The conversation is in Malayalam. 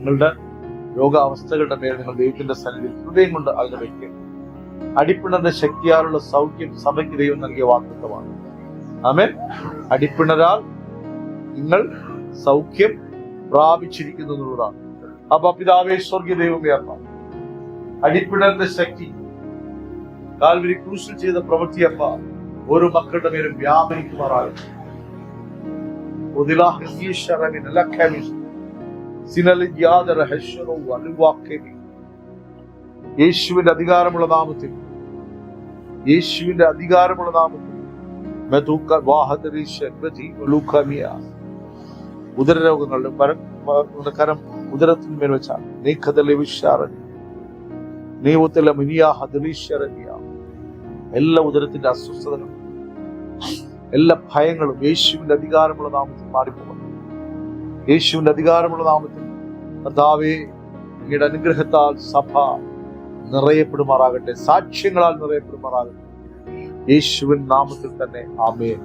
നിങ്ങളുടെ രോഗാവസ്ഥകളുടെ മേൽ നിങ്ങൾ ദൈവത്തിന്റെ സന്നിധിയിൽ ഹൃദയം കൊണ്ട് അതിനെ വയ്ക്കുക. അടിപ്പിണറിന്റെ ശക്തിയാലുള്ള സൗഖ്യം സഭയ്ക്ക് ദൈവം നൽകിയ വാഗ്ദത്തമാണ്. ആമേൻ. അടിപ്പിണരാൽ നിങ്ങൾ സൗഖ്യം പ്രാപിച്ചിരിക്കുന്നു എന്നുള്ളതാണ്. അപ്പൊ പിതാവേ, സ്വർഗീയ ദൈവമേ, അപ്പ അടിപ്പിണറിന്റെ ശക്തി കാൽവരി ക്രൂശിൽ ചെയ്ത പ്രവൃത്തി അപ്പ ഓരോ മക്കളുടെ മേലും വ്യാപരിക്കുമാറാകും. യേശുവിന്റെ അധികാരമുള്ള നാമത്തിൽ, യേശുവിന്റെ അധികാരമുള്ള നാമത്തിൽ ഉദരരോഗങ്ങളുടെ കരം ഉദരത്തിന്മേൽ വെച്ചാൽ എല്ലാ ഉദരത്തിന്റെ അസ്വസ്ഥതകളും എല്ലാ ഭയങ്ങളും യേശുവിന്റെ അധികാരമുള്ള നാമത്തിൽ മാറിപ്പോകണം. യേശുവിന്റെ അധികാരമുള്ള നാമത്തിൽ കർത്താവേ, അങ്ങയുടെ അനുഗ്രഹത്താൽ സഭ നിറയപ്പെടുമാറാകട്ടെ, സാക്ഷ്യങ്ങളാൽ നിറയപ്പെടുമാറാകട്ടെ. യേശുവിൻ നാമത്തിൽ തന്നെ ആമേൻ.